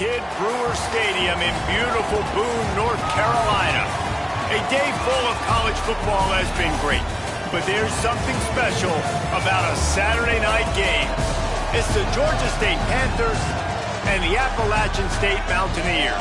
Kid Brewer Stadium in beautiful Boone, North Carolina. A day full of college football has been great, but there's something special about a Saturday night game. It's the Georgia State Panthers and the Appalachian State Mountaineers.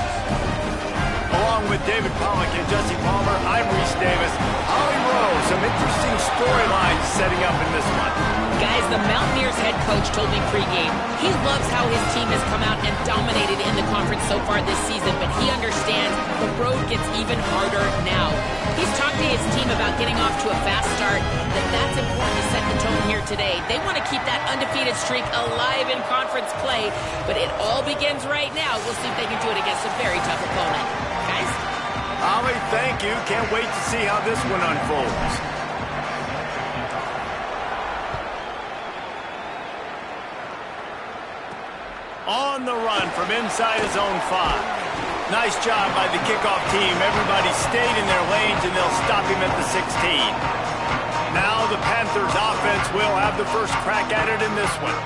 Along with David Pollack and Jesse Palmer, I'm Reese Davis. Holly Rowe, some interesting storylines setting up in this one. Guys, the Mountaineers head coach told me pregame he loves how his team has come out and dominated in the conference so far this season, but he understands the road gets even harder now. He's talked to his team about getting off to a fast start, that's important to set the tone here today. They want to keep that undefeated streak alive in conference play, but it all begins right now. We'll see if they can do it against a very tough opponent. Guys? Holly, thank you. Can't wait to see how this one unfolds. On the run from inside his own 5. Nice job by the kickoff team. Everybody stayed in their lanes, and they'll stop him at the 16. Now the Panthers offense will have the first crack at it in this one.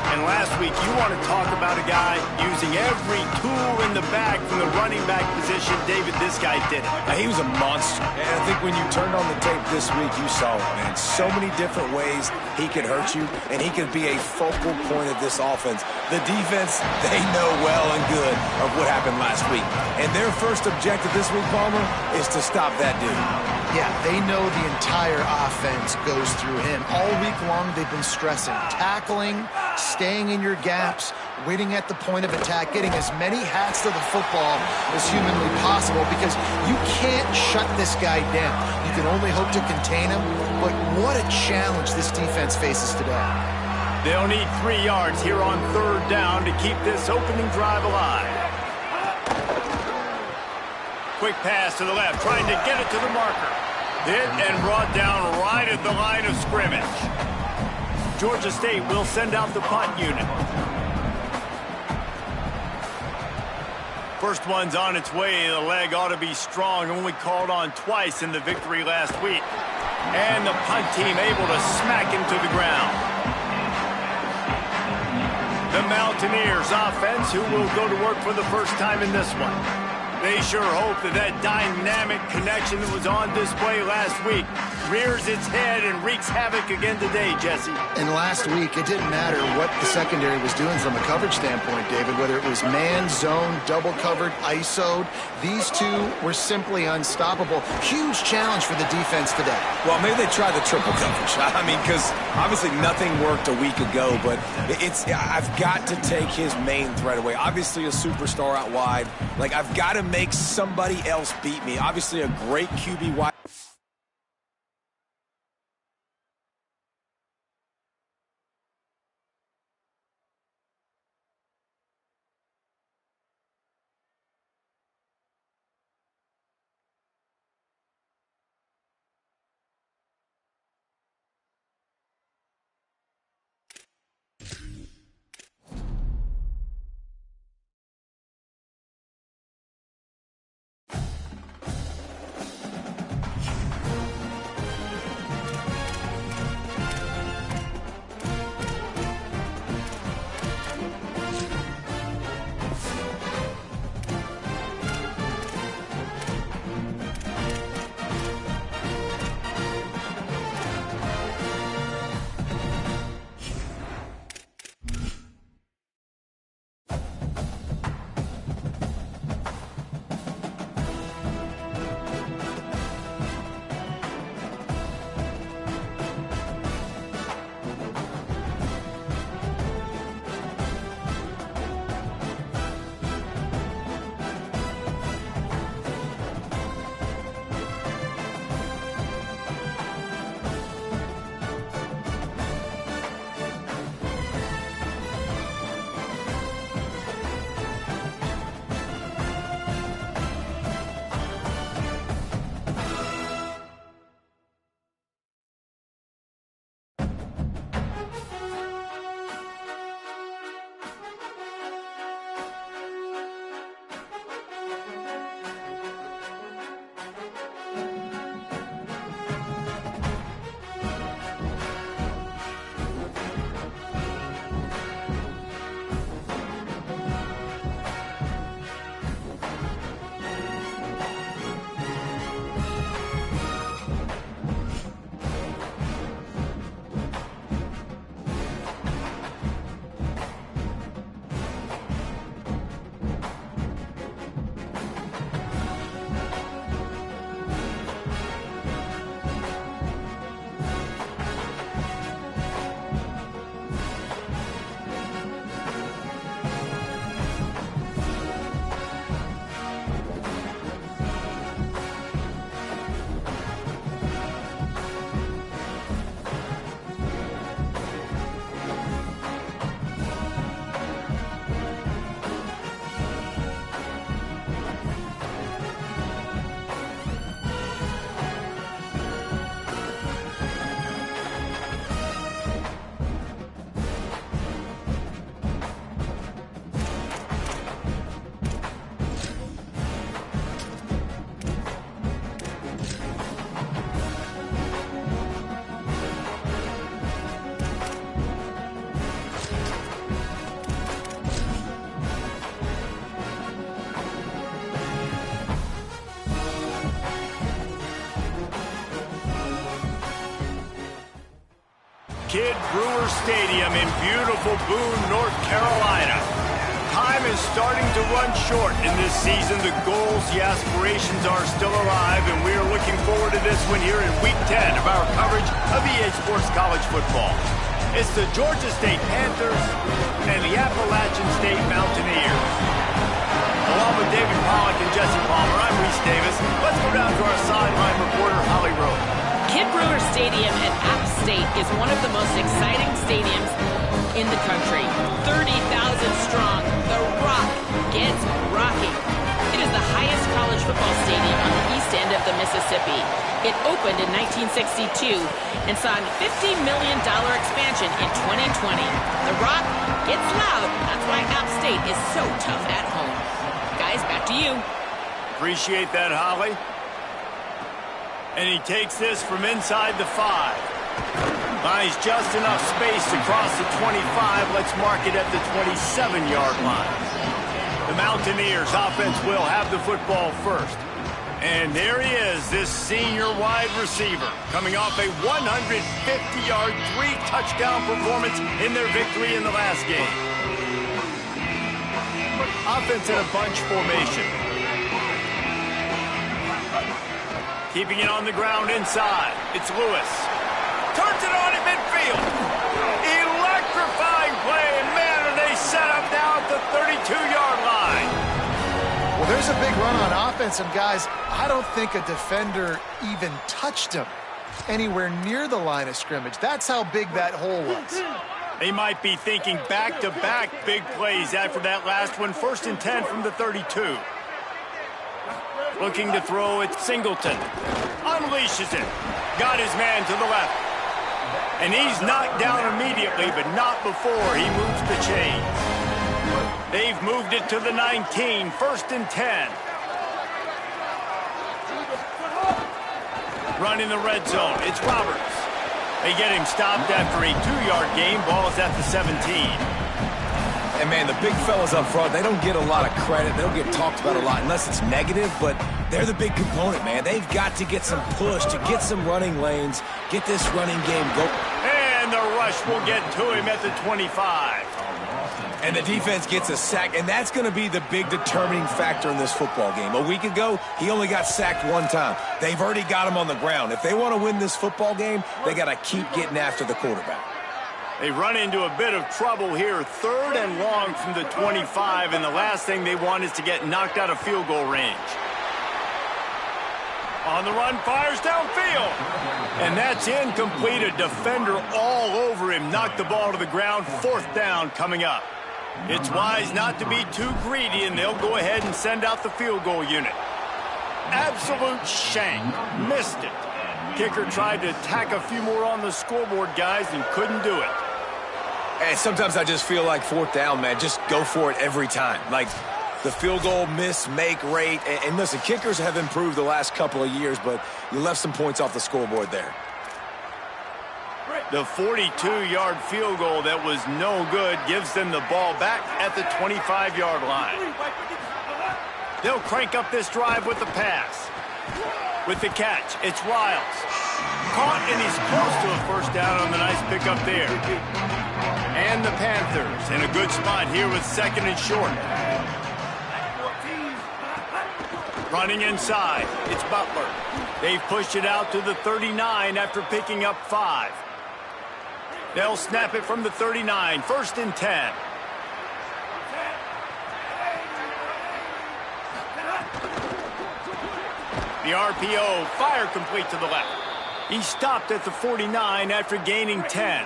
And last week, you want to talk about a guy using every tool in the bag from the running back position. David, this guy did it. He was a monster. And I think when you turned on the tape this week, you saw it, man. So many different ways he could hurt you, and he could be a focal point of this offense. The defense, they know well and good of what happened last week. And their first objective this week, Palmer, is to stop that dude. Yeah, they know the entire offense goes through him. All week long, they've been stressing, tackling, staying in your gaps, waiting at the point of attack, getting as many hats to the football as humanly possible, because you can't shut this guy down. You can only hope to contain him, but what a challenge this defense faces today. They'll need 3 yards here on 3rd down to keep this opening drive alive. Quick pass to the left, trying to get it to the marker. Hit and brought down right at the line of scrimmage. Georgia State will send out the punt unit. First one's on its way. The leg ought to be strong. Only called on twice in the victory last week. And the punt team able to smack him to the ground. The Mountaineers offense, who will go to work for the first time in this one. They sure hope that dynamic connection that was on display last week rears its head and wreaks havoc again today, Jesse. And last week, it didn't matter what the secondary was doing from a coverage standpoint, David, whether it was man, zone, double covered, ISO'd. These two were simply unstoppable. Huge challenge for the defense today. Well, maybe they tried the triple coverage. I mean, because obviously nothing worked a week ago, but I've got to take his main threat away. Obviously a superstar out wide. Like, I've got to make somebody else beat me. Obviously a great QB wide. Kidd Brewer Stadium in beautiful Boone, North Carolina. Time is starting to run short in this season. The goals, the aspirations are still alive, and we are looking forward to this one here in Week 10 of our coverage of EA Sports College Football. It's the Georgia State Panthers and the Appalachian State Mountaineers. Along with David Pollack and Jesse Palmer, I'm Reese Davis. Let's go down to our sideline reporter, Holly Rowe. Kidd Brewer Stadium at App State is one of the most exciting stadiums in the country. 30,000 strong, the Rock gets rocky. It is the highest college football stadium on the east end of the Mississippi. It opened in 1962 and saw a $50 million expansion in 2020. The Rock gets loud. That's why App State is so tough at home. Guys, back to you. Appreciate that, Holly. And he takes this from inside the 5. Finds just enough space to cross the 25. Let's mark it at the 27-yard line. The Mountaineers offense will have the football first. And there he is, this senior wide receiver, coming off a 150-yard, 3-touchdown performance in their victory in the last game. Offense in a bunch formation. Keeping it on the ground inside. It's Lewis. Turns it on at midfield. Electrifying play, and man, are they set up now at the 32-yard line. Well, there's a big run on offense, and guys, I don't think a defender even touched him anywhere near the line of scrimmage. That's how big that hole was. They might be thinking back-to-back big plays after that last one. 1st and 10 from the 32. Looking to throw it, Singleton. Unleashes it. Got his man to the left. And he's knocked down immediately, but not before he moves the chains. They've moved it to the 19, 1st and 10. Running the red zone, it's Roberts. They get him stopped after a 2-yard gain. Ball is at the 17. And, man, the big fellas up front, they don't get a lot of credit. They don't get talked about a lot unless it's negative, but they're the big component, man. They've got to get some push, to get some running lanes, get this running game going. And the rush will get to him at the 25. And the defense gets a sack, and that's going to be the big determining factor in this football game. A week ago, he only got sacked 1 time. They've already got him on the ground. If they want to win this football game, they got to keep getting after the quarterback. They run into a bit of trouble here. 3rd and long from the 25, and the last thing they want is to get knocked out of field goal range. On the run, fires downfield. And that's incomplete. A defender all over him. Knocked the ball to the ground. 4th down coming up. It's wise not to be too greedy, and they'll go ahead and send out the field goal unit. Absolute shank. Missed it. Kicker tried to tack a few more on the scoreboard, guys, and couldn't do it. And sometimes I just feel like 4th down, man. Just go for it every time. Like the field goal miss-make rate. And listen, kickers have improved the last couple of years, but you left some points off the scoreboard there. The 42-yard field goal that was no good gives them the ball back at the 25-yard line. They'll crank up this drive with the pass. With the catch, it's Riles. Caught, and he's close to a 1st down on the nice pickup there. And the Panthers in a good spot here with 2nd and short. Running inside, it's Butler. They've pushed it out to the 39 after picking up 5. They'll snap it from the 39, 1st and 10. The RPO, fire complete to the left. He stopped at the 49 after gaining 10.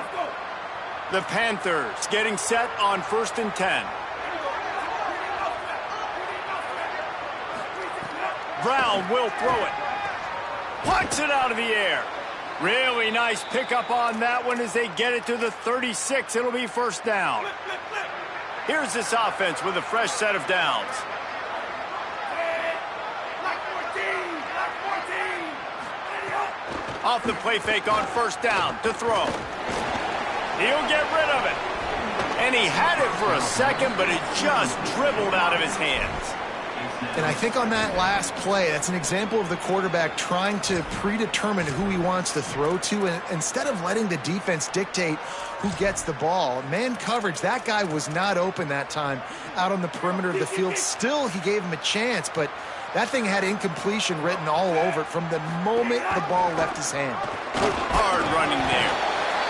The Panthers getting set on 1st and 10. Brown will throw it. Plucks it out of the air. Really nice pickup on that one as they get it to the 36. It'll be 1st down. Here's this offense with a fresh set of downs. Off the play fake on 1st down to throw. He'll get rid of it. And he had it for a second, but it just dribbled out of his hands. And I think on that last play, that's an example of the quarterback trying to predetermine who he wants to throw to, and instead of letting the defense dictate who gets the ball. Man coverage, that guy was not open that time out on the perimeter of the field. Still, he gave him a chance, but that thing had incompletion written all over it from the moment the ball left his hand. Hard running there.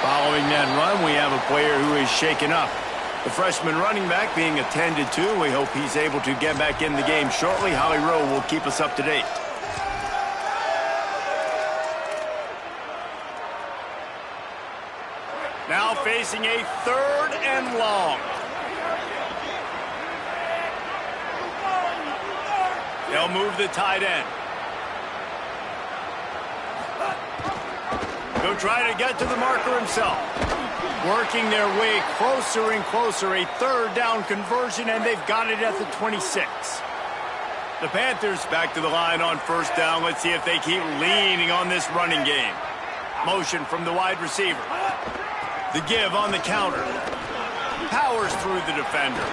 Following that run, we have a player who is shaken up. The freshman running back being attended to. We hope he's able to get back in the game shortly. Holly Rowe will keep us up to date. Now facing a 3rd and long. They'll move the tight end. He'll try to get to the marker himself. Working their way closer and closer. A 3rd down conversion, and they've got it at the 26. The Panthers back to the line on 1st down. Let's see if they keep leaning on this running game. Motion from the wide receiver. The give on the counter. Powers through the defender.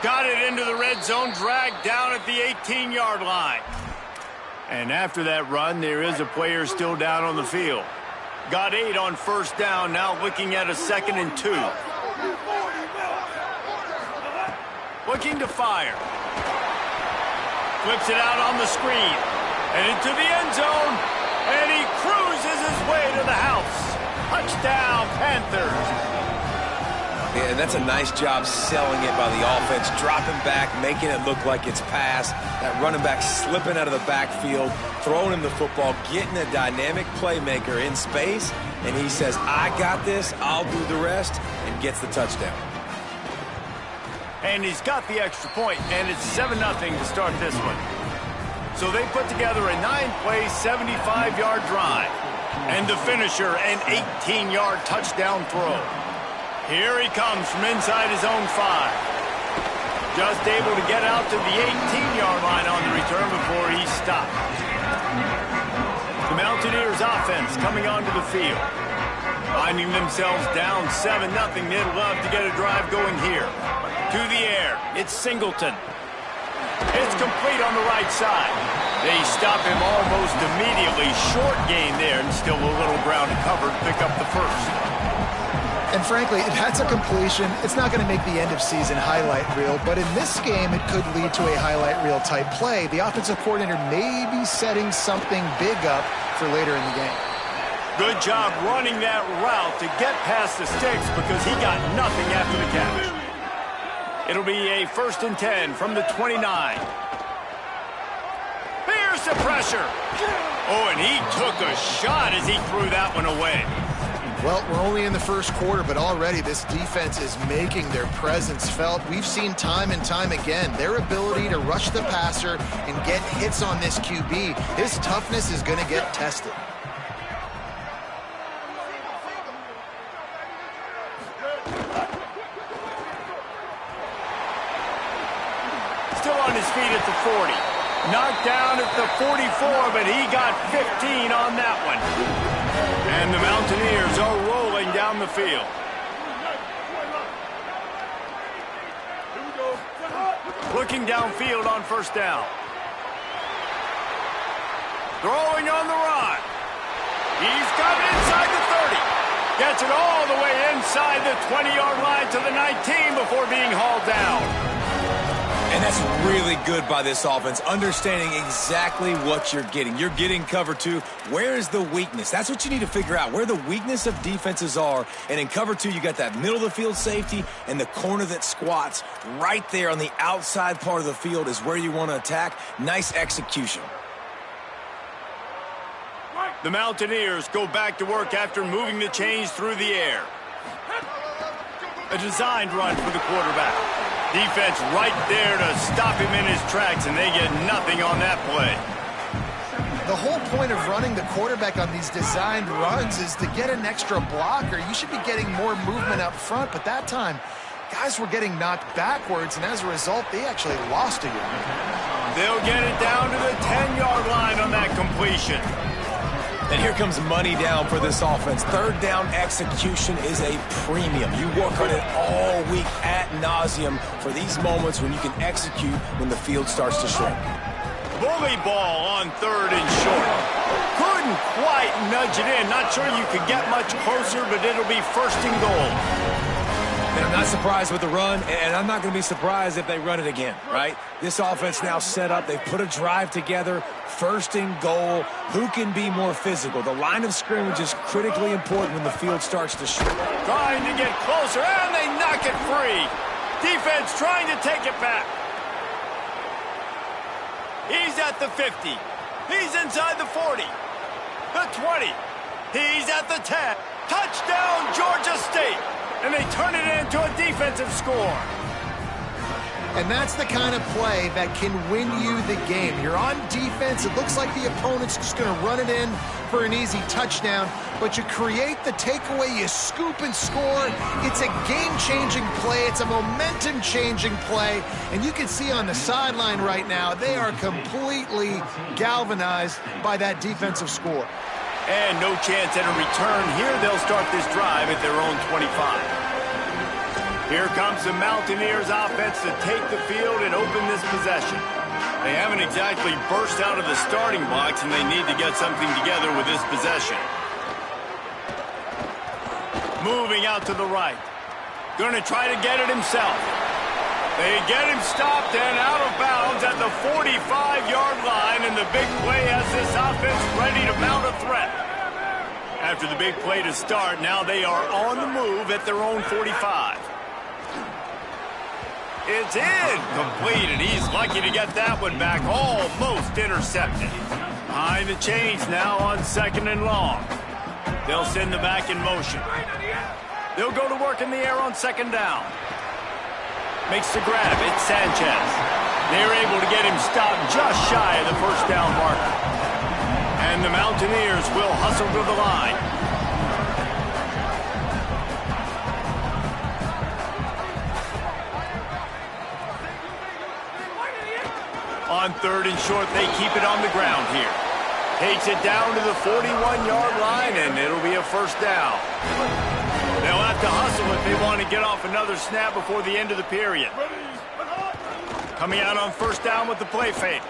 Got it into the red zone, dragged down at the 18-yard line. And after that run, there is a player still down on the field. Got 8 on 1st down, now looking at a 2nd and 2. Looking to fire. Flips it out on the screen. And into the end zone. And he cruises his way to the house. Touchdown, Panthers. Yeah, and that's a nice job selling it by the offense, dropping back, making it look like it's pass. That running back slipping out of the backfield, throwing him the football, getting a dynamic playmaker in space, and he says, I got this, I'll do the rest, and gets the touchdown. And he's got the extra point, and it's 7-0 to start this one. So they put together a 9-play, 75-yard drive. And the finisher, an 18-yard touchdown throw. Here he comes from inside his own 5. Just able to get out to the 18-yard line on the return before he stopped. The Mountaineers offense coming onto the field. Finding themselves down 7-0. They'd love to get a drive going here. To the air. It's Singleton. It's complete on the right side. They stop him almost immediately. Short gain there, and still a little ground to cover to pick up the 1st. And frankly, that's a completion. It's not going to make the end-of-season highlight reel, but in this game, it could lead to a highlight reel type play. The offensive coordinator may be setting something big up for later in the game. Good job running that route to get past the sticks because he got nothing after the catch. It'll be a 1st and 10 from the 29. Here's the pressure. Oh, and he took a shot as he threw that one away. Well, we're only in the 1st quarter, but already this defense is making their presence felt. We've seen time and time again their ability to rush the passer and get hits on this QB. His toughness is going to get tested. Still on his feet at the 40. Knocked down at the 44, but he got 15 on that one. And the Mountaineers are rolling down the field. Looking downfield on 1st down. Throwing on the run. He's got it inside the 30. Gets it all the way inside the 20-yard line to the 19 before being hauled down. And that's really good by this offense, understanding exactly what you're getting. You're getting cover 2. Where is the weakness? That's what you need to figure out, where the weakness of defenses are. And in cover 2, you got that middle of the field safety and the corner that squats right there on the outside part of the field is where you want to attack. Nice execution. The Mountaineers go back to work after moving the chains through the air. A designed run for the quarterback. Defense right there to stop him in his tracks, and they get nothing on that play. The whole point of running the quarterback on these designed runs is to get an extra blocker. You should be getting more movement up front, but that time, guys were getting knocked backwards, and as a result, they actually lost a yard. They'll get it down to the 10-yard line on that completion. And here comes money down for this offense. Third down execution is a premium. You work on it all week ad nauseum for these moments when you can execute when the field starts to shrink. Bully ball on 3rd and short. Couldn't quite nudge it in. Not sure you could get much closer, but it'll be 1st and goal. And I'm not surprised with the run, and I'm not going to be surprised if they run it again, right? This offense now set up. They've put a drive together. 1st and goal. Who can be more physical? The line of scrimmage is critically important when the field starts to shrink. Trying to get closer, and they knock it free. Defense trying to take it back. He's at the 50. He's inside the 40. The 20. He's at the 10. Touchdown, Georgia State. And they turn it into a defensive score. And that's the kind of play that can win you the game. You're on defense. It looks like the opponent's just going to run it in for an easy touchdown. But you create the takeaway. You scoop and score. It's a game-changing play. It's a momentum-changing play. And you can see on the sideline right now, they are completely galvanized by that defensive score. And no chance at a return here. They'll start this drive at their own 25. Here comes the Mountaineers offense to take the field and open this possession. They haven't exactly burst out of the starting blocks, and they need to get something together with this possession. Moving out to the right. Going to try to get it himself. They get him stopped and out of bounds at the 45-yard line, and the big play has this offense ready to mount a threat. After the big play to start, now they are on the move at their own 45. It's in. Complete, and he's lucky to get that one back. Almost intercepted. Behind the chains now on 2nd and long. They'll send the back in motion. They'll go to work in the air on 2nd down. Makes the grab. It's Sanchez. They're able to get him stopped just shy of the 1st down marker. And the Mountaineers will hustle to the line. On 3rd and short, they keep it on the ground here. Takes it down to the 41-yard line, and it'll be a 1st down. They'll have to hustle if they want to get off another snap before the end of the period. Coming out on 1st down with the play fake.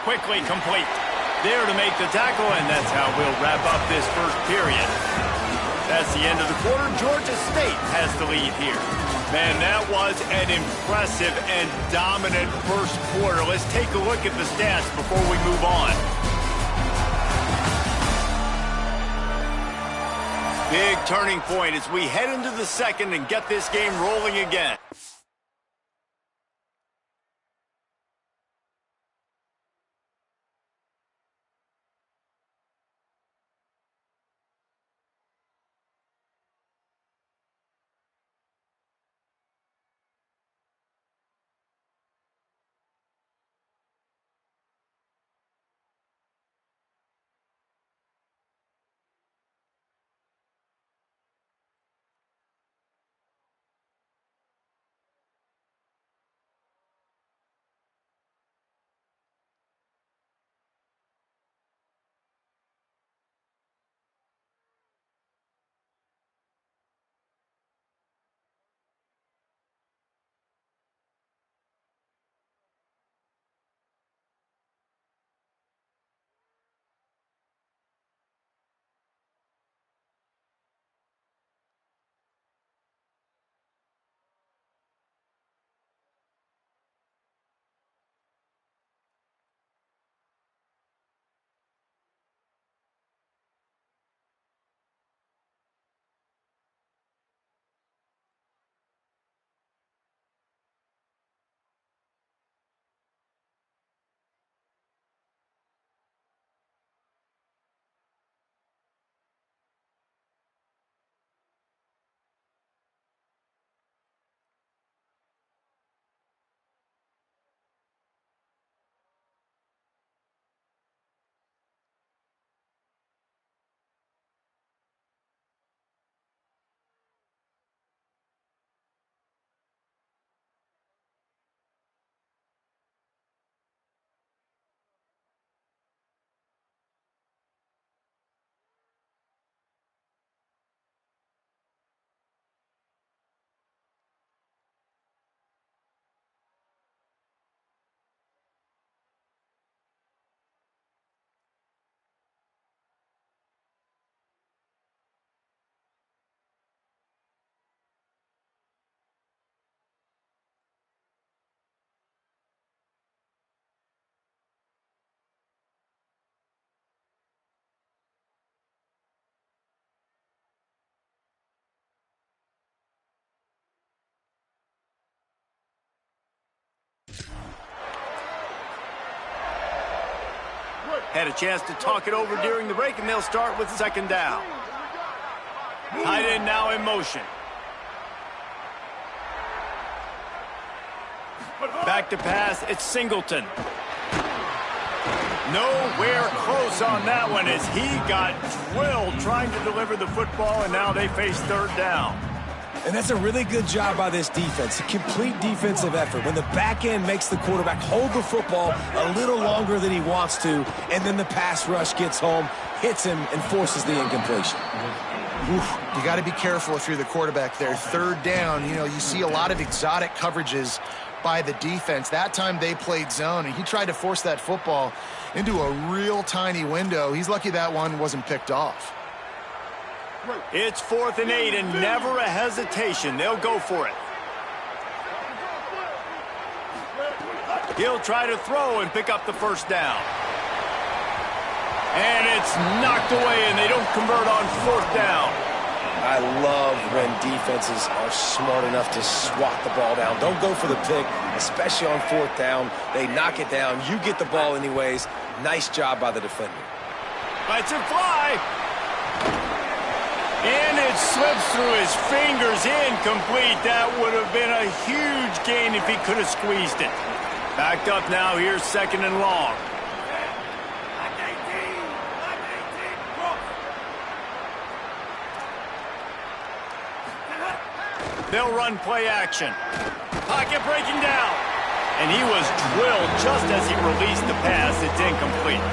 Quickly complete. There to make the tackle, and that's how we'll wrap up this 1st period. That's the end of the quarter. Georgia State has the lead here. Man, that was an impressive and dominant 1st quarter. Let's take a look at the stats before we move on. Big turning point as we head into the 2nd and get this game rolling again. Had a chance to talk it over during the break, and they'll start with second down. Tight end now in motion. Back to pass, it's Singleton. Nowhere close on that one as he got drilled trying to deliver the football, and now they face third down. And that's a really good job by this defense, a complete defensive effort. When the back end makes the quarterback hold the football a little longer than he wants to, and then the pass rush gets home, hits him, and forces the incompletion. Oof, you got to be careful if you're the quarterback there. Third down, you see a lot of exotic coverages by the defense. That time they played zone, and he tried to force that football into a real tiny window. He's lucky that one wasn't picked off. It's 4th and 8, and never a hesitation. They'll go for it. He'll try to throw and pick up the first down. And it's knocked away, and they don't convert on 4th down. I love when defenses are smart enough to swat the ball down. Don't go for the pick, especially on 4th down. They knock it down. You get the ball anyways. Nice job by the defender. Lets it fly. And it slips through his fingers, incomplete. That would have been a huge gain if he could have squeezed it. Backed up now, here's second and long. They'll run play action. Pocket breaking down. And he was drilled just as he released the pass. It's incomplete.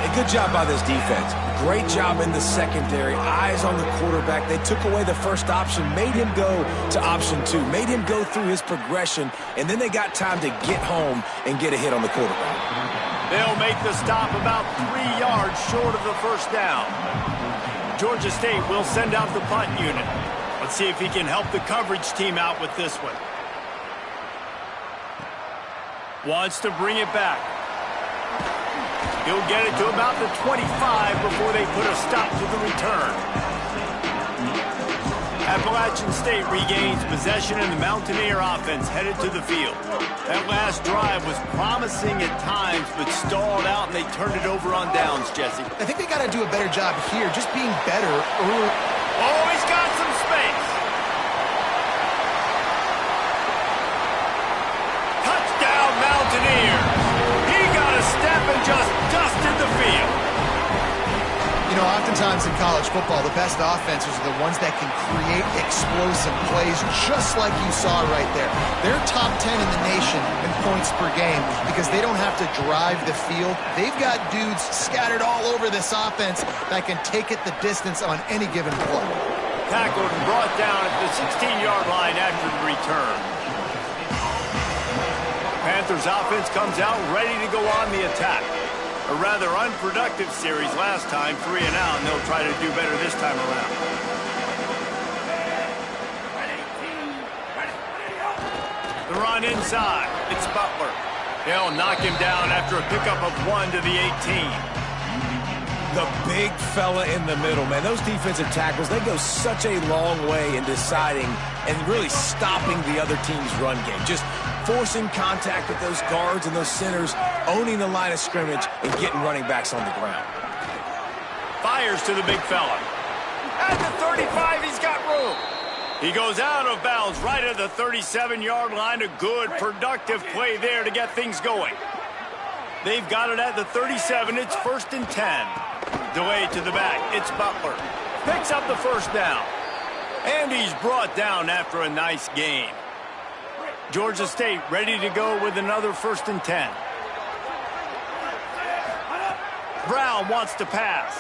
A good job by this defense. Great job in the secondary. Eyes on the quarterback. They took away the first option, made him go to option 2, made him go through his progression, and then they got time to get home and get a hit on the quarterback. They'll make the stop about 3 yards short of the first down. Georgia State will send out the punt unit. Let's see if he can help the coverage team out with this one. Wants to bring it back. He'll get it to about the 25 before they put a stop to the return. Appalachian State regains possession, and the Mountaineer offense headed to the field. That last drive was promising at times, but stalled out, and they turned it over on downs, Jesse. I think they got to do a better job here, just being better early. Oh, he's got some space. Touchdown, Mountaineers. He got a step and just dusted the field. Oftentimes in college football, the best offenses are the ones that can create explosive plays, just like you saw right there. They're top 10 in the nation in points per game because they don't have to drive the field. They've got dudes scattered all over this offense that can take it the distance on any given play. Tackled and brought down at the 16-yard line after the return. Panthers offense comes out ready to go on the attack. A rather unproductive series last time, 3 and out, and they'll try to do better this time around. The run inside. It's Butler. They'll knock him down after a pickup of 1 to the 18. The big fella in the middle, man. Those defensive tackles, they go such a long way in deciding and really stopping the other team's run game. Just forcing contact with those guards and those centers, owning the line of scrimmage, and getting running backs on the ground. Fires to the big fella. At the 35, he's got room. He goes out of bounds right at the 37-yard line. A good, productive play there to get things going. They've got it at the 37. It's 1st and 10. Delayed to the back. It's Butler. Picks up the first down. And he's brought down after a nice gain. Georgia State ready to go with another 1st and 10. Brown wants to pass.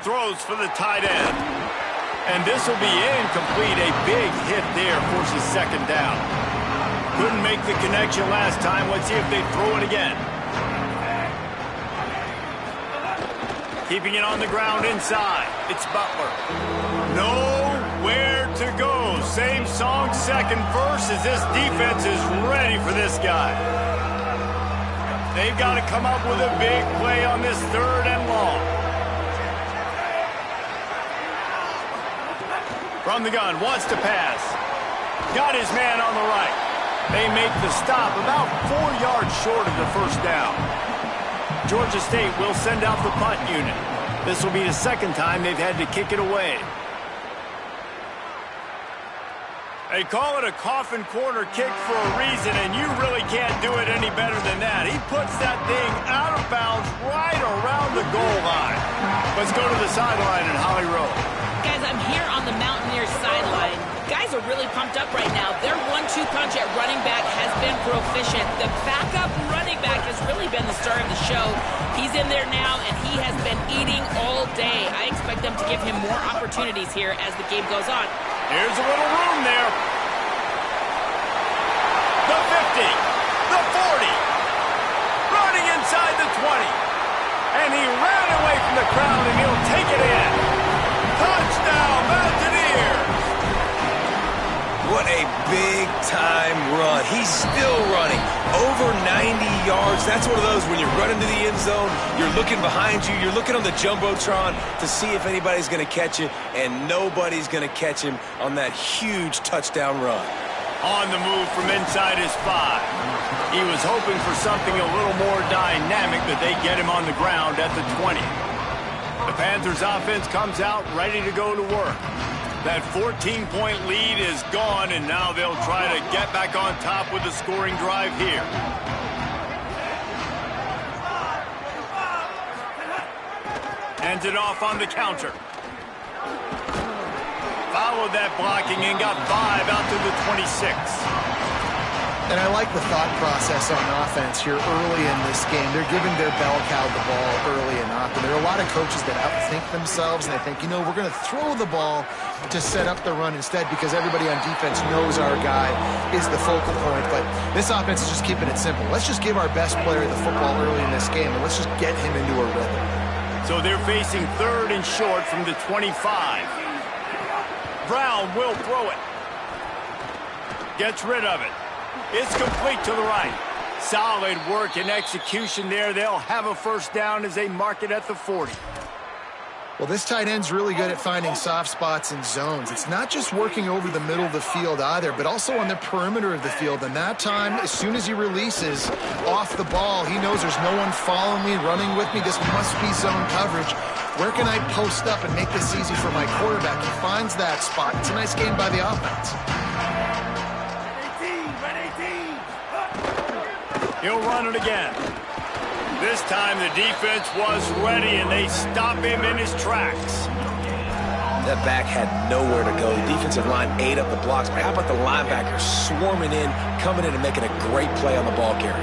Throws for the tight end. And this will be incomplete. A big hit there forces second down. Couldn't make the connection last time. Let's see if they throw it again. Keeping it on the ground inside. It's Butler. Nowhere to go. Same song, second verse, as this defense is ready for this guy. They've got to come up with a big play on this 3rd and long. From the gun, wants to pass. Got his man on the right. They make the stop about 4 yards short of the first down. Georgia State will send out the punt unit. This will be the second time they've had to kick it away. They call it a coffin corner kick for a reason, and you really can't do it any better than that. He puts that thing out of bounds right around the goal line. Let's go to the sideline in Holly Rowe. Guys, I'm here on the Mountaineers sideline. Guys are really pumped up right now. Their 1-2 punch at running back has been proficient. The backup running back has really been the star of the show. He's in there now, and he has been eating all day. I expect them to give him more opportunities here as the game goes on. Here's a little room there. The 50, the 40, running inside the 20. And he ran away from the crowd, and he'll take it in. Touchdown, Mountaineers! What a big-time run. He's still running. Over 90 yards. That's one of those when you're running to the end zone, you're looking behind you, you're looking on the Jumbotron to see if anybody's going to catch you, and nobody's going to catch him on that huge touchdown run. On the move from inside his 5. He was hoping for something a little more dynamic, but they get him on the ground at the 20. The Panthers offense comes out ready to go to work. That 14-point lead is gone, and now they'll try to get back on top with a scoring drive here. Hands it off on the counter. Followed that blocking and got 5 out to the 26. And I like the thought process on offense here early in this game. They're giving their bell cow the ball early enough. And there are a lot of coaches that outthink themselves, and they think, you know, we're going to throw the ball to set up the run instead because everybody on defense knows our guy is the focal point. But this offense is just keeping it simple. Let's just give our best player the football early in this game, and let's just get him into a rhythm. So they're facing 3rd and short from the 25. Brown will throw it. Gets rid of it. It's complete to the right. Solid work and execution there. They'll have a first down as they mark it at the 40. Well, this tight end's really good at finding soft spots and zones. It's not just working over the middle of the field either, but also on the perimeter of the field. And that time, as soon as he releases off the ball, he knows there's no one following me, running with me. This must be zone coverage. Where can I post up and make this easy for my quarterback? He finds that spot. It's a nice game by the offense. He'll run it again. This time the defense was ready, and they stop him in his tracks. That back had nowhere to go. The defensive line ate up the blocks, but how about the linebacker swarming in, coming in and making a great play on the ball carrier?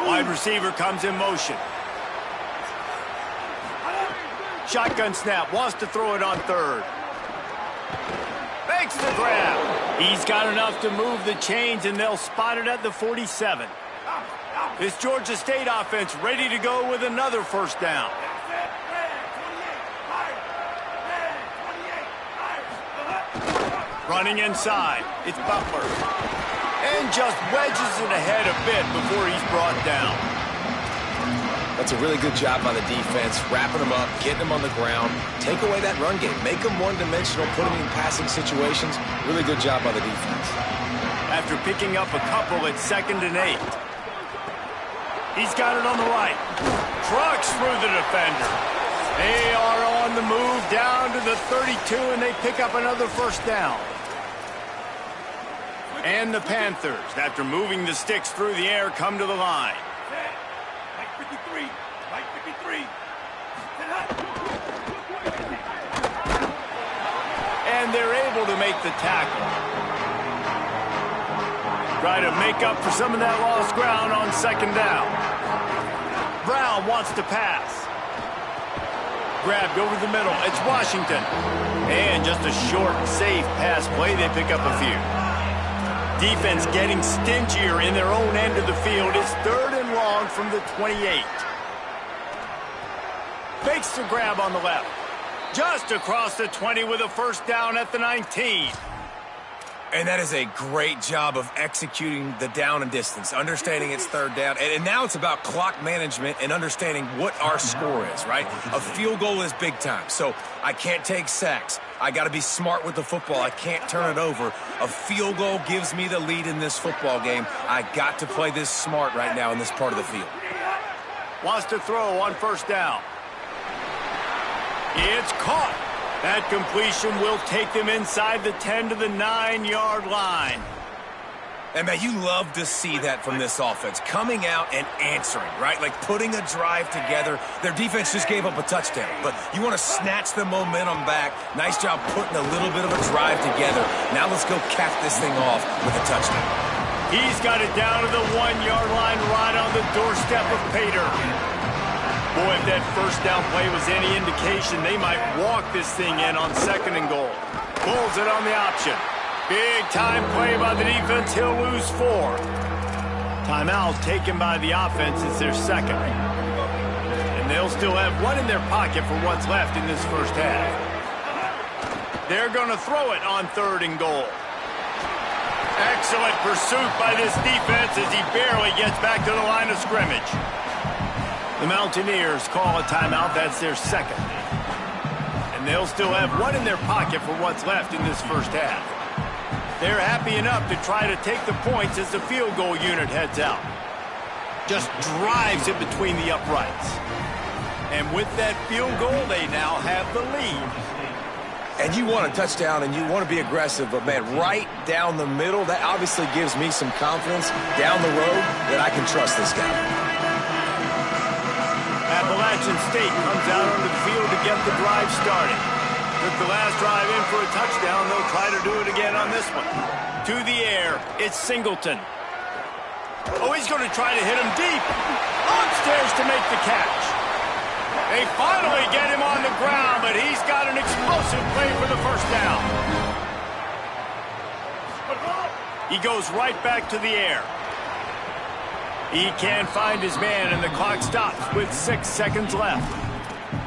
Wide receiver comes in motion. Shotgun snap, wants to throw it on 3rd. Makes the grab. He's got enough to move the chains, and they'll spot it at the 47. This Georgia State offense ready to go with another first down. Running inside, it's Butler. And just wedges it ahead a bit before he's brought down. That's a really good job by the defense, wrapping them up, getting them on the ground, take away that run game, make them one-dimensional, put them in passing situations. Really good job by the defense. After picking up a couple at 2nd and 8. He's got it on the right. Trucks through the defender. They are on the move down to the 32, and they pick up another first down. And the Panthers, after moving the sticks through the air, come to the line. And they're able to make the tackle. Try to make up for some of that lost ground on 2nd down. Brown wants to pass. Grabbed over the middle. It's Washington. And just a short, safe pass play. They pick up a few. Defense getting stingier in their own end of the field. It's 3rd and long from the 28. Fakes the grab on the left. Just across the 20 with a first down at the 19. And that is a great job of executing the down and distance, understanding it's third down. And now it's about clock management and understanding what our score is, right? A field goal is big time, so I can't take sacks. I got to be smart with the football. I can't turn it over. A field goal gives me the lead in this football game. I got to play this smart right now in this part of the field. Wants to throw on first down. It's caught. That completion will take them inside the 10 to the 9-yard line. And, man, you love to see that from this offense, coming out and answering, right? Like putting a drive together. Their defense just gave up a touchdown, but you want to snatch the momentum back. Nice job putting a little bit of a drive together. Now let's go cap this thing off with a touchdown. He's got it down to the 1-yard line right on the doorstep of Pater. Boy, if that first down play was any indication, they might walk this thing in on 2nd and goal. Pulls it on the option. Big time play by the defense. He'll lose 4. Timeout taken by the offense. It's their second. And they'll still have one in their pocket for what's left in this first half. They're going to throw it on 3rd and goal. Excellent pursuit by this defense as he barely gets back to the line of scrimmage. The Mountaineers call a timeout. That's their second. And they'll still have one in their pocket for what's left in this first half. They're happy enough to try to take the points as the field goal unit heads out. Just drives it between the uprights. And with that field goal, they now have the lead. And you want a touchdown and you want to be aggressive, but, man, right down the middle, that obviously gives me some confidence down the road that I can trust this guy. Appalachian State comes out onto the field to get the drive started. Took the last drive in for a touchdown. They'll try to do it again on this one. To the air, it's Singleton. Oh, he's going to try to hit him deep. Upstairs to make the catch. They finally get him on the ground, but he's got an explosive play for the first down. He goes right back to the air. He can't find his man, and the clock stops with 6 seconds left.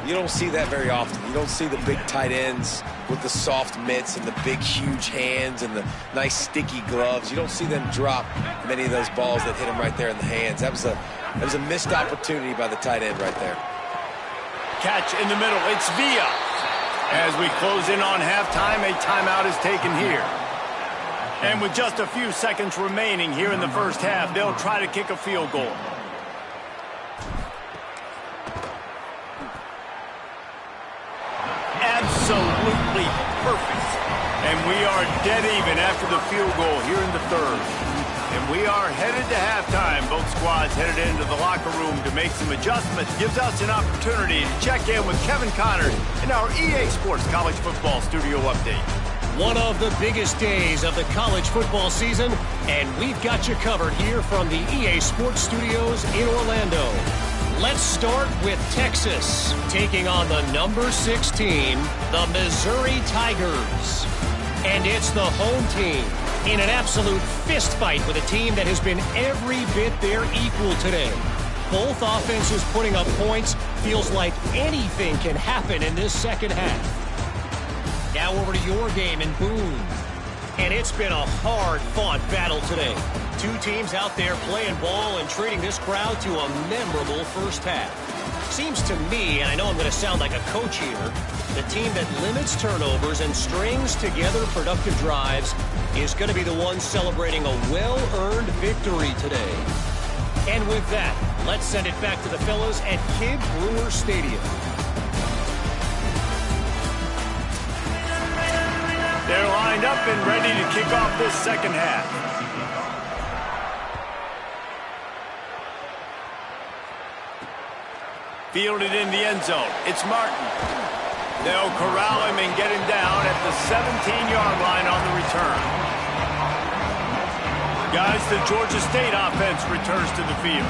You don't see that very often. You don't see the big tight ends with the soft mitts and the big, huge hands and the nice, sticky gloves. You don't see them drop many of those balls that hit them right there in the hands. That was a missed opportunity by the tight end right there. Catch in the middle. It's Villa. As we close in on halftime, a timeout is taken here. And with just a few seconds remaining here in the first half, they'll try to kick a field goal. Absolutely perfect. And we are dead even after the field goal here in the third. And we are headed to halftime. Both squads headed into the locker room to make some adjustments. Gives us an opportunity to check in with Kevin Connors in our EA Sports College Football Studio Update. One of the biggest days of the college football season, and we've got you covered here from the EA Sports Studios in Orlando. Let's start with Texas, taking on the number 16, the Missouri Tigers. And it's the home team in an absolute fist fight with a team that has been every bit their equal today. Both offenses putting up points. Feels like anything can happen in this second half. Now over to your game in Boone. And it's been a hard-fought battle today. Two teams out there playing ball and treating this crowd to a memorable first half. Seems to me, and I know I'm going to sound like a coach here, the team that limits turnovers and strings together productive drives is going to be the one celebrating a well-earned victory today. And with that, let's send it back to the fellas at Kidd Brewer Stadium. They're lined up and ready to kick off this second half. Fielded in the end zone. It's Martin. They'll corral him and get him down at the 17-yard line on the return. Guys, the Georgia State offense returns to the field.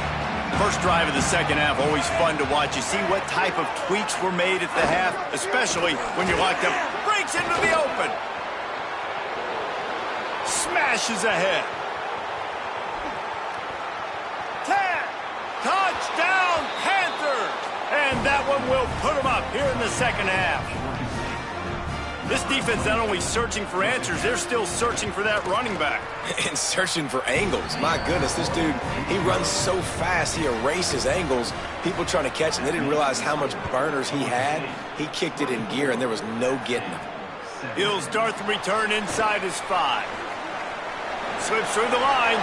First drive of the second half, always fun to watch. You see what type of tweaks were made at the half, especially when you're locked up. Breaks into the open. Smashes ahead. 10. Touchdown, Panthers. And that one will put them up here in the second half. This defense not only searching for answers, they're still searching for that running back. And searching for angles. My goodness, this dude, he runs so fast, he erases angles. People trying to catch him, they didn't realize how much burners he had. He kicked it in gear, and there was no getting him. He'll start the return inside his 5. Slips through the line.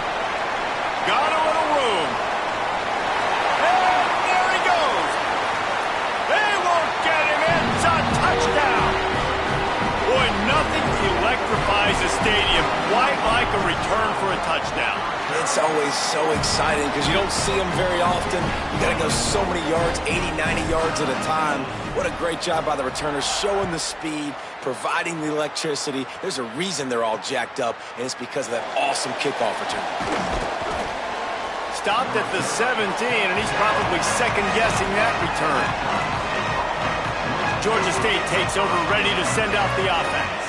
Got a little room. And there he goes. They won't get him. It's a touchdown. Boy, nothing electrifies a stadium quite like a return for a touchdown. It's always so exciting because you don't see them very often. You got to go so many yards, 80, 90 yards at a time. What a great job by the returners, showing the speed, providing the electricity. There's a reason they're all jacked up, and it's because of that awesome kickoff return. Stopped at the 17, and he's probably second-guessing that return. Georgia State takes over, ready to send out the offense.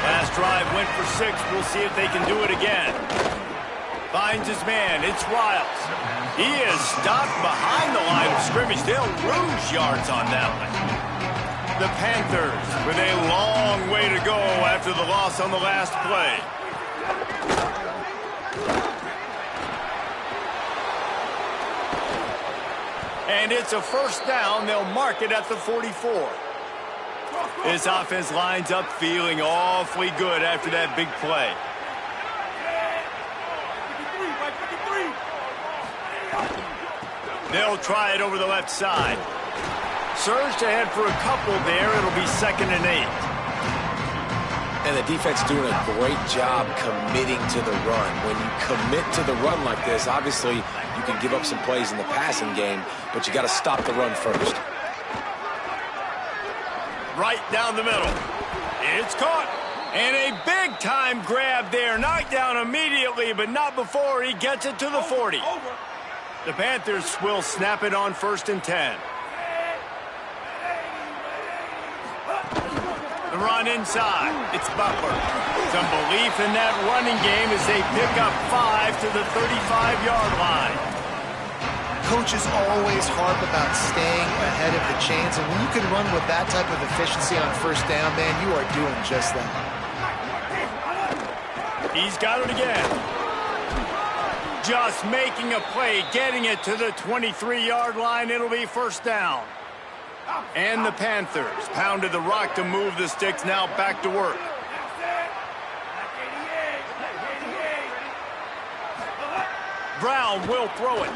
Last drive went for 6. We'll see if they can do it again. Finds his man. It's Riles. He is stopped behind the line of scrimmage. They'll lose yards on that one. The Panthers with a long way to go after the loss on the last play. And it's a first down. They'll mark it at the 44. This offense lines up feeling awfully good after that big play. They'll try it over the left side. Surged ahead for a couple there. It'll be 2nd and 8. And the defense doing a great job committing to the run. When you commit to the run like this, obviously you can give up some plays in the passing game, but you got to stop the run first. Right down the middle. It's caught. And a big-time grab there. Knocked down immediately, but not before he gets it to the 40. The Panthers will snap it on 1st and 10. The run inside. It's Butler. Some belief in that running game as they pick up 5 to the 35-yard line. Coaches always harp about staying ahead of the chains, and when you can run with that type of efficiency on 1st down, man, you are doing just that. He's got it again. Just making a play, getting it to the 23-yard line. It'll be 1st down. And the Panthers pounded the rock to move the sticks. Now back to work. Brown will throw it.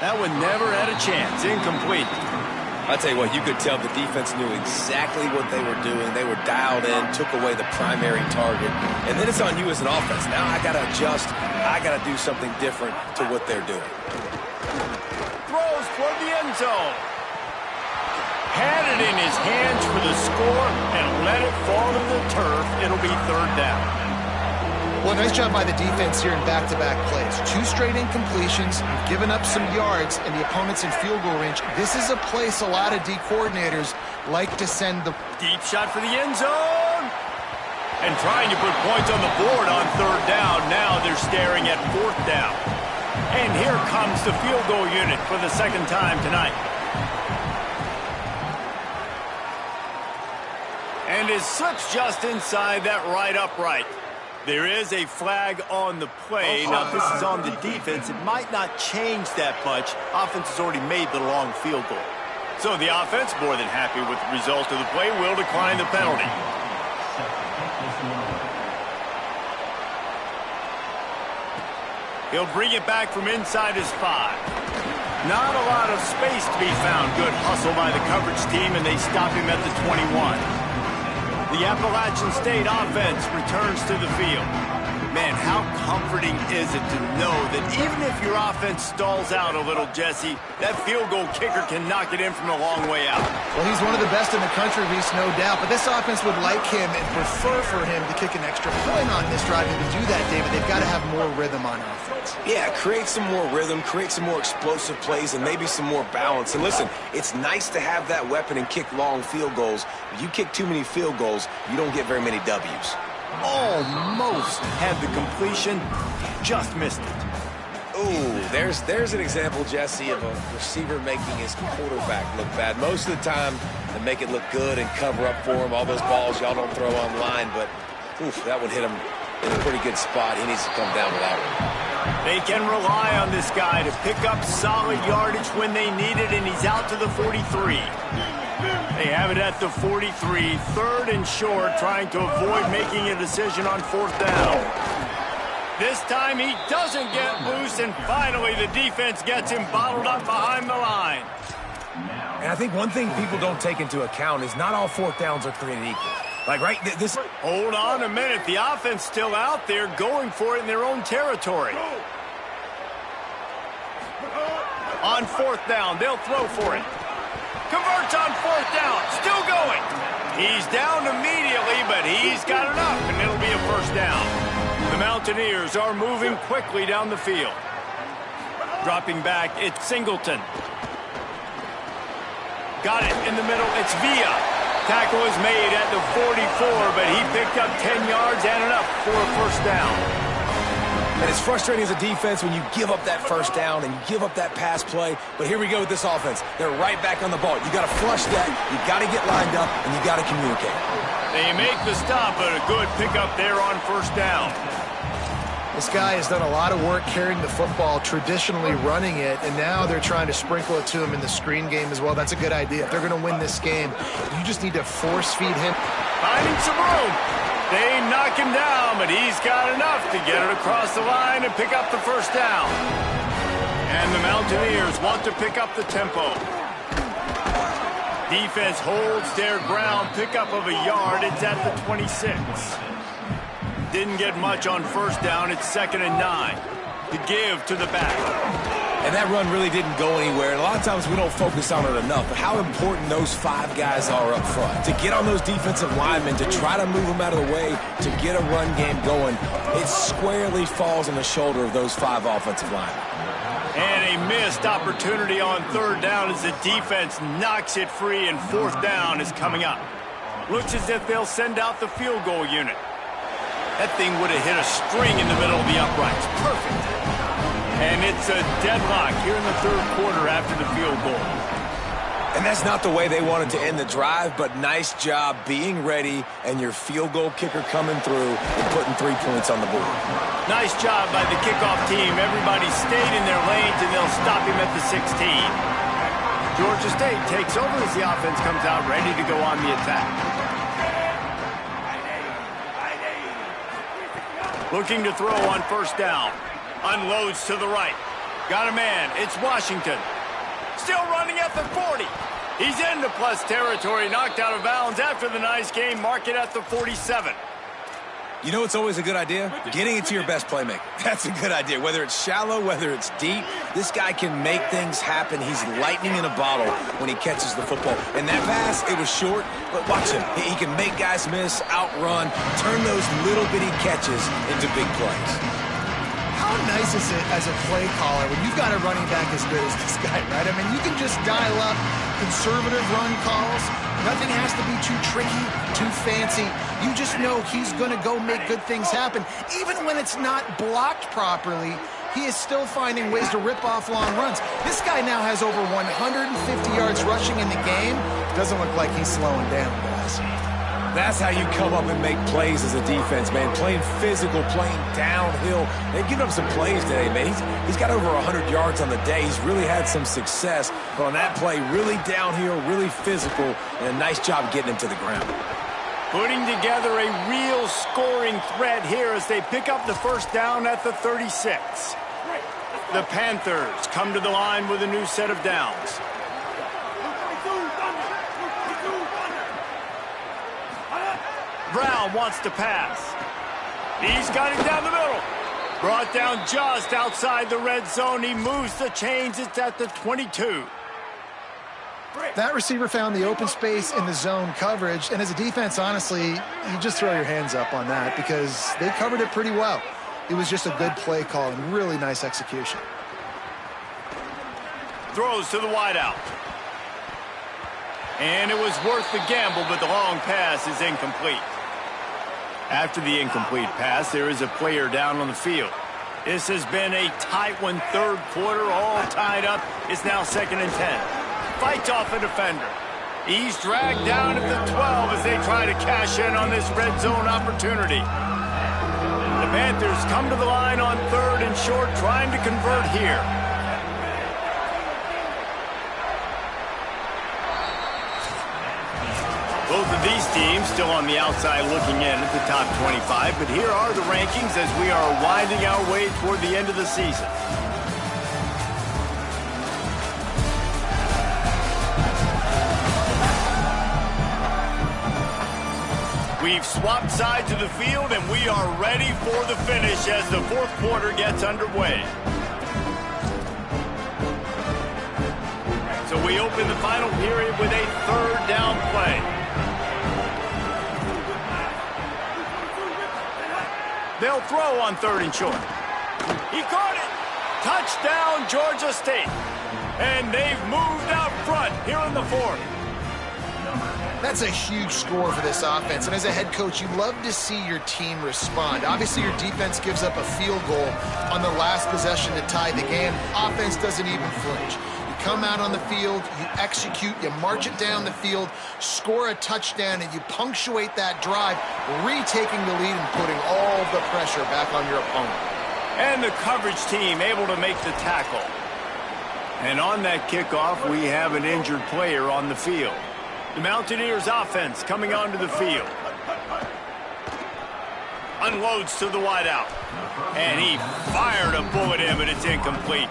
That one never had a chance. Incomplete. I tell you what, you could tell the defense knew exactly what they were doing. They were dialed in, took away the primary target. And then it's on you as an offense. Now I got to adjust. I got to do something different to what they're doing. Throws toward the end zone. Had it in his hands for the score and let it fall to the turf. It'll be 3rd down. Well, nice job by the defense here in back-to-back plays. 2 straight incompletions. You've given up some yards, and the opponent's in field goal range. This is a place a lot of D coordinators like to send the... Deep shot for the end zone. And trying to put points on the board on 3rd down. Now they're staring at 4th down. And here comes the field goal unit for the 2nd time tonight. And it slips just inside that right upright. There is a flag on the play. Now, this is on the defense. It might not change that much. Offense has already made the long field goal. So the offense, more than happy with the result of the play, will decline the penalty. He'll bring it back from inside his 5. Not a lot of space to be found. Good hustle by the coverage team, and they stop him at the 21. The Appalachian State offense returns to the field. Man, how comforting is it to know that even if your offense stalls out a little, Jesse, that field goal kicker can knock it in from a long way out. Well, he's one of the best in the country, Reese, no doubt. But this offense would like him and prefer for him to kick an extra point on this drive. And to do that, David, they've got to have more rhythm on offense. Yeah, create some more rhythm, create some more explosive plays, and maybe some more balance. And listen, it's nice to have that weapon and kick long field goals. If you kick too many field goals, you don't get very many W's. Almost had the completion, just missed it. Ooh, there's an example, Jesse, of a receiver making his quarterback look bad. Most of the time, they make it look good and cover up for him. All those balls y'all don't throw online, but oof, that would hit him in a pretty good spot. He needs to come down with that one. They can rely on this guy to pick up solid yardage when they need it, and he's out to the 43. They have it at the 43, third and short, trying to avoid making a decision on fourth down. This time he doesn't get loose, and finally the defense gets him bottled up behind the line. And I think one thing people don't take into account is not all fourth downs are created equal. Like, right, this... Hold on a minute. The offense still out there going for it in their own territory. On fourth down, they'll throw for it. Converts on fourth down, still going. He's down immediately, but he's got enough, and it'll be a first down. The Mountaineers are moving quickly down the field. Dropping back, it's Singleton. Got it in the middle, it's Villa. Tackle is made at the 44, but he picked up 10 yards and enough for a first down. And it's frustrating as a defense when you give up that first down and you give up that pass play. But here we go with this offense. They're right back on the ball. You got to flush that, you got to get lined up, and you got to communicate. They make the stop, but a good pickup there on first down. This guy has done a lot of work carrying the football, traditionally running it, and now they're trying to sprinkle it to him in the screen game as well. That's a good idea. If they're going to win this game, you just need to force feed him. Finding some room. They knock him down, but he's got enough to get it across the line and pick up the first down. And the Mountaineers want to pick up the tempo. Defense holds their ground, pickup of a yard. It's at the 26. Didn't get much on first down. It's 2nd and 9. To give to the back. And that run really didn't go anywhere. And a lot of times we don't focus on it enough. But how important those 5 guys are up front. To get on those defensive linemen, to try to move them out of the way, to get a run game going, it squarely falls on the shoulder of those 5 offensive linemen. And a missed opportunity on third down as the defense knocks it free, and fourth down is coming up. Looks as if they'll send out the field goal unit. That thing would have hit a string in the middle of the uprights. Perfect. And it's a deadlock here in the third quarter after the field goal. And that's not the way they wanted to end the drive, but nice job being ready and your field goal kicker coming through and putting 3 points on the board. Nice job by the kickoff team. Everybody stayed in their lanes, and they'll stop him at the 16. Georgia State takes over as the offense comes out ready to go on the attack. Looking to throw on first down. Unloads to the right. Got a man. It's Washington. Still running at the 40. He's into plus territory. Knocked out of bounds after the nice game. Mark it at the 47. You know what's always a good idea? Getting it to your best playmaker. That's a good idea. Whether it's shallow, whether it's deep, this guy can make things happen. He's lightning in a bottle when he catches the football. And that pass, it was short, but watch him. He can make guys miss, outrun, turn those little bitty catches into big plays. How nice is it as a play caller when you've got a running back as good as this guy, right? I mean, you can just dial up conservative run calls. Nothing has to be too tricky, too fancy. You just know he's going to go make good things happen. Even when it's not blocked properly, he is still finding ways to rip off long runs. This guy now has over 150 yards rushing in the game. Doesn't look like he's slowing down, guys. That's how you come up and make plays as a defense, man. Playing physical, playing downhill. They've given him some plays today, man. He's got over 100 yards on the day. He's really had some success. But on that play, really downhill, really physical, and a nice job getting him to the ground. Putting together a real scoring threat here as they pick up the first down at the 36. The Panthers come to the line with a new set of downs. Brown wants to pass. He's got it down the middle. Brought down just outside the red zone. He moves the chains. It's at the 22. That receiver found the open space in the zone coverage. And as a defense, honestly, you just throw your hands up on that because they covered it pretty well. It was just a good play call and really nice execution. Throws to the wideout. And it was worth the gamble, but the long pass is incomplete. After the incomplete pass, there is a player down on the field. This has been a tight one, third quarter, all tied up. It's now 2nd and 10. Fights off a defender. He's dragged down at the 12 as they try to cash in on this red zone opportunity. The Panthers come to the line on 3rd and short, trying to convert here. Both of these teams still on the outside looking in at the top 25, but here are the rankings as we are winding our way toward the end of the season. We've swapped sides of the field, and we are ready for the finish as the 4th quarter gets underway. So we open the final period with a 3rd down play. They'll throw on 3rd and short. He caught it. Touchdown, Georgia State. And they've moved out front here in the 4th. That's a huge score for this offense, and as a head coach, you love to see your team respond. Obviously, your defense gives up a field goal on the last possession to tie the game. Offense doesn't even flinch. You come out on the field, you execute, you march it down the field, score a touchdown, and you punctuate that drive, retaking the lead and putting all the pressure back on your opponent. And the coverage team able to make the tackle. And on that kickoff, we have an injured player on the field. The Mountaineers offense coming onto the field. Unloads to the wideout. And he fired a bullet in, but it's incomplete.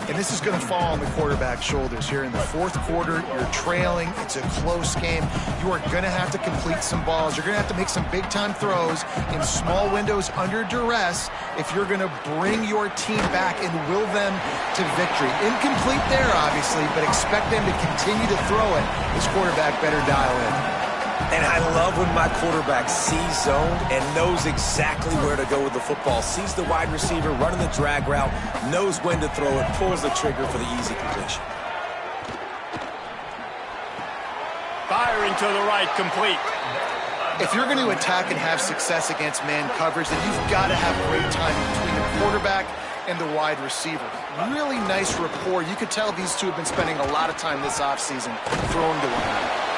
And this is going to fall on the quarterback's shoulders here in the 4th quarter. You're trailing. It's a close game. You are going to have to complete some balls. You're going to have to make some big-time throws in small windows under duress if you're going to bring your team back and will them to victory. Incomplete there, obviously, but expect them to continue to throw it. This quarterback better dial in. And I love when my quarterback sees zone and knows exactly where to go with the football. Sees the wide receiver running the drag route, knows when to throw it, pulls the trigger for the easy completion. Firing to the right, complete. If you're going to attack and have success against man coverage, then you've got to have great timing between the quarterback and the wide receiver. Really nice rapport. You could tell these two have been spending a lot of time this offseason throwing to one another.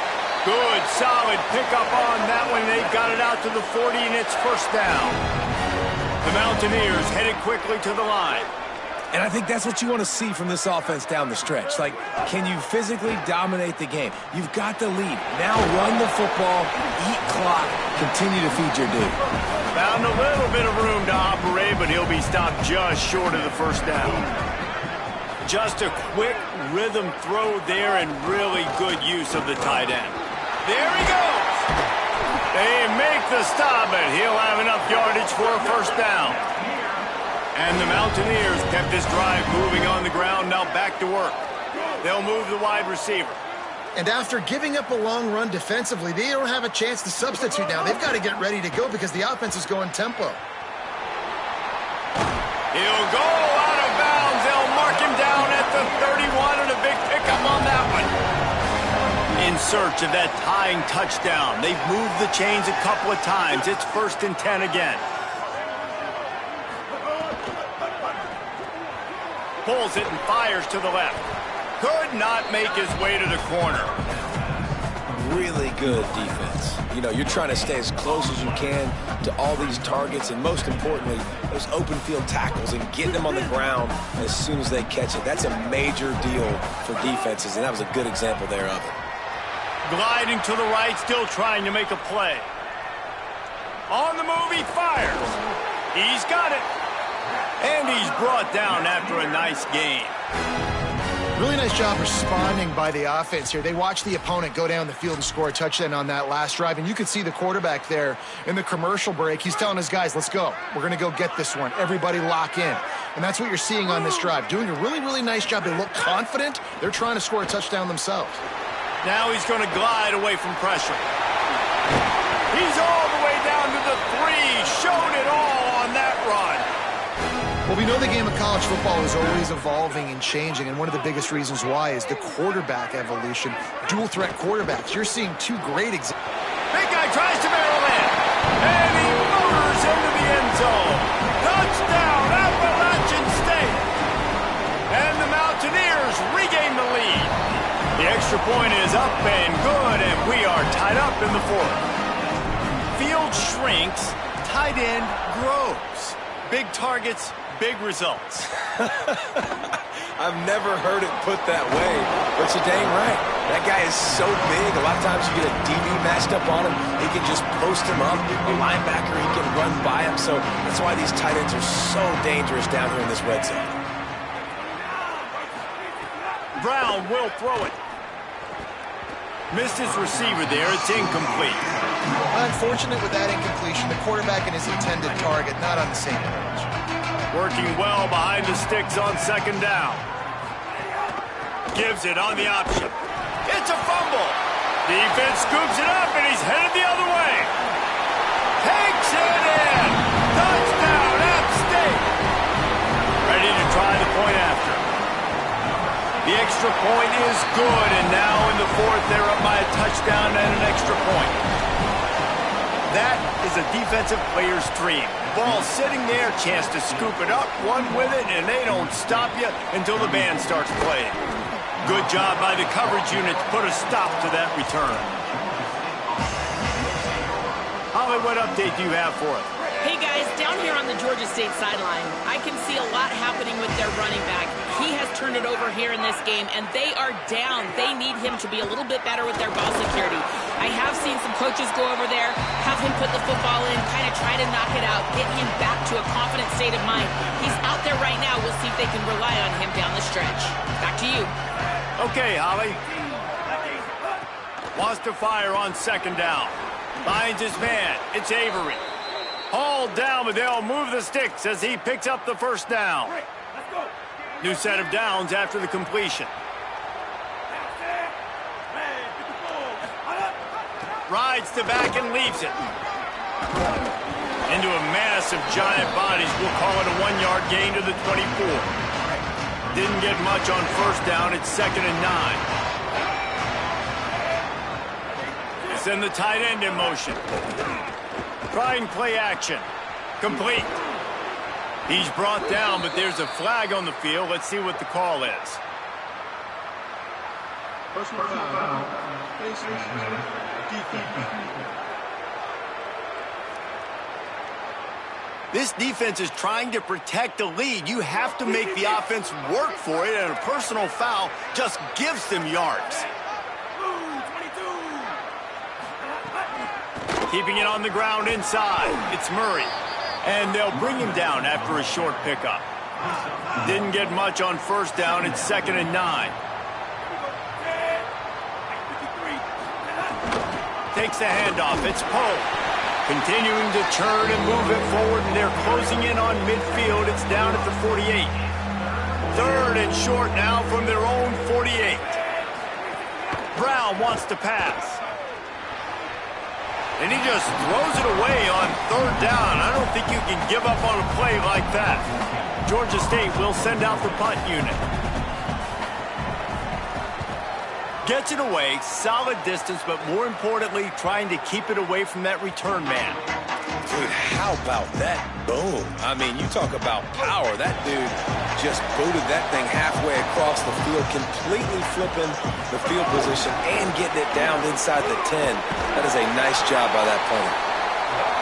Good, solid pickup on that one. They've got it out to the 40, and it's 1st down. The Mountaineers headed quickly to the line. And I think that's what you want to see from this offense down the stretch. Like, can you physically dominate the game? You've got the lead. Now run the football, eat clock, continue to feed your dude. Found a little bit of room to operate, but he'll be stopped just short of the 1st down. Just a quick rhythm throw there and really good use of the tight end. There he goes. They make the stop, but he'll have enough yardage for a 1st down. And the Mountaineers kept this drive moving on the ground, now back to work. They'll move the wide receiver. And after giving up a long run defensively, they don't have a chance to substitute now. They've got to get ready to go because the offense is going tempo. He'll go out of bounds. They'll mark him down at the 31 and a big pickup on that one. In search of that tying touchdown. They've moved the chains a couple of times. It's 1st and 10 again. Pulls it and fires to the left. Could not make his way to the corner. Really good defense. You know, you're trying to stay as close as you can to all these targets, and most importantly, those open field tackles and getting them on the ground as soon as they catch it. That's a major deal for defenses, and that was a good example there of it. Gliding to the right, still trying to make a play. On the move, he fires. He's got it. And he's brought down after a nice game. Really nice job responding by the offense here. They watched the opponent go down the field and score a touchdown on that last drive, and you could see the quarterback there in the commercial break. He's telling his guys, let's go. We're going to go get this one. Everybody lock in. And that's what you're seeing on this drive. Doing a really, really nice job. They look confident. They're trying to score a touchdown themselves. Now he's going to glide away from pressure. He's all the way down to the 3. Showed it all on that run. Well, we know the game of college football is always evolving and changing, and one of the biggest reasons why is the quarterback evolution. Dual-threat quarterbacks. You're seeing two great examples. Big guy tries to barrel in, and he motors into the end zone. Touchdown, up and good, and we are tied up in the fourth. Field shrinks, tight end grows. Big targets, big results. I've never heard it put that way, but you're dang right. That guy is so big. A lot of times you get a DB matched up on him. He can just post him up. A linebacker, he can run by him. So that's why these tight ends are so dangerous down here in this red zone. Brown will throw it. Missed his receiver there. It's incomplete. Unfortunate with that incompletion. The quarterback and his intended target not on the same page. Working well behind the sticks on second down. Gives it on the option. It's a fumble. Defense scoops it up, and he's headed the other way. Takes it in. Touchdown, App State. Ready to try the point after. The extra point is good, and now in the fourth, they're up by a touchdown and an extra point. That is a defensive player's dream. Ball sitting there, chance to scoop it up, one with it, and they don't stop you until the band starts playing. Good job by the coverage unit to put a stop to that return. Holly, what update do you have for us? Hey guys, down here on the Georgia State sideline, I can see a lot happening with their running back. He has turned it over here in this game, and they are down. They need him to be a little bit better with their ball security. I have seen some coaches go over there, have him put the football in, kind of try to knock it out, get him back to a confident state of mind. He's out there right now. We'll see if they can rely on him down the stretch. Back to you. Okay, Holly. Wants to fire on second down. Finds his man. It's Avery. Hauled down, but they'll move the sticks as he picks up the first down. New set of downs after the completion. Rides to back and leaves it. Into a mass of giant bodies. We'll call it a 1-yard gain to the 24. Didn't get much on first down. It's 2nd and 9. Send the tight end in motion. Try and play action. Complete. He's brought down, but there's a flag on the field. Let's see what the call is. Personal foul. This defense is trying to protect the lead. You have to make the offense work for it, and a personal foul just gives them yards. Keeping it on the ground inside. It's Murray. And they'll bring him down after a short pickup. Didn't get much on first down. It's 2nd and 9. Takes the handoff. It's Poe. Continuing to turn and move it forward, and they're closing in on midfield. It's down at the 48. 3rd and short now from their own 48. Brown wants to pass. And he just throws it away on 3rd down. I don't think you can give up on a play like that. Georgia State will send out the punt unit. Gets it away, solid distance, but more importantly, trying to keep it away from that return man. Dude, how about that boom? I mean, you talk about power. That dude just booted that thing halfway across the field, completely flipping the field position and getting it down inside the 10. That is a nice job by that punter.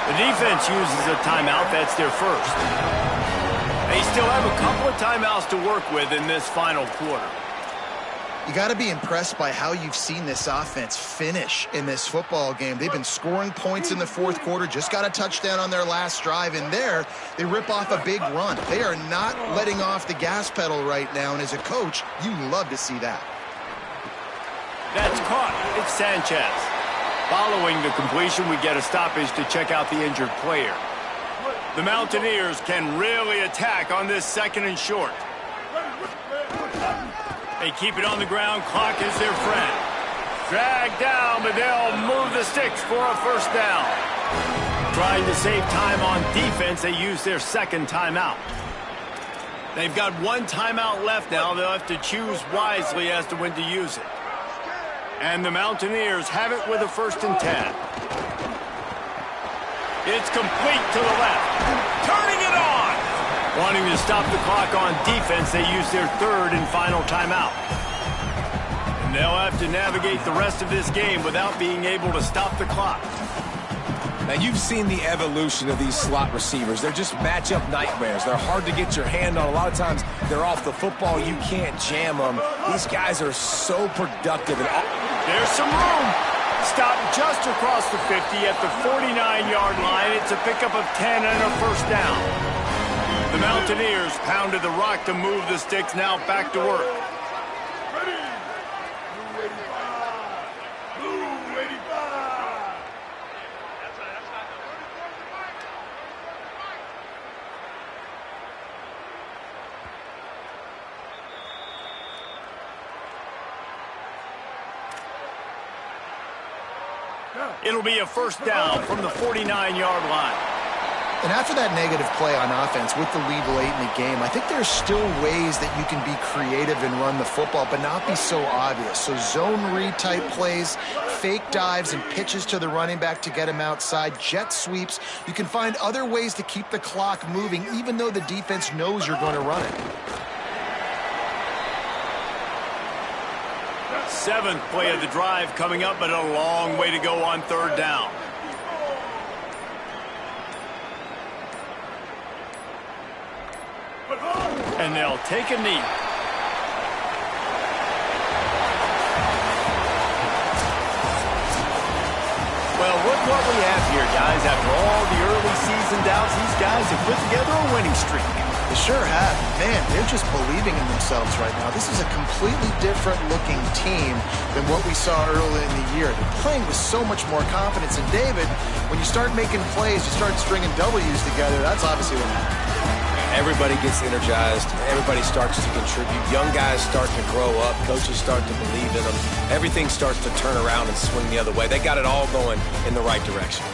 The defense uses a timeout. That's their first. They still have a couple of timeouts to work with in this final quarter. You got to be impressed by how you've seen this offense finish in this football game. They've been scoring points in the fourth quarter, just got a touchdown on their last drive, and there they rip off a big run. They are not letting off the gas pedal right now, and as a coach, you love to see that. That's caught. It's Sanchez. Following the completion, we get a stoppage to check out the injured player. The Mountaineers can really attack on this 2nd and short. They keep it on the ground. Clock is their friend. Dragged down, but they'll move the sticks for a first down. Trying to save time on defense, they use their 2nd timeout. They've got 1 timeout left now. They'll have to choose wisely as to when to use it. And the Mountaineers have it with a 1st and 10. It's complete to the left. Turning it on. Wanting to stop the clock on defense, they use their 3rd and final timeout. And And they'll have to navigate the rest of this game without being able to stop the clock. Now, you've seen the evolution of these slot receivers. They're just matchup nightmares. They're hard to get your hand on. A lot of times, they're off the football. You can't jam them. These guys are so productive. There's some room. Stopped just across the 50 at the 49-yard line. It's a pickup of 10 and a first down. The Mountaineers pounded the rock to move the sticks. Now back to work. It'll be a first down from the 49-yard line. And after that negative play on offense with the lead late in the game, I think there's still ways that you can be creative and run the football, but not be so obvious. So zone read type plays, fake dives and pitches to the running back to get him outside, jet sweeps. You can find other ways to keep the clock moving, even though the defense knows you're going to run it. Seventh play of the drive coming up, but a long way to go on third down. And they'll take a knee. Well, look what we have here, guys. After all the early season doubts, these guys have put together a winning streak. They sure have. Man, they're just believing in themselves right now. This is a completely different looking team than what we saw early in the year. They're playing with so much more confidence. And David, when you start making plays, you start stringing W's together, that's obviously what happens. Everybody gets energized. Everybody starts to contribute. Young guys start to grow up. Coaches start to believe in them. Everything starts to turn around and swing the other way. They got it all going in the right direction.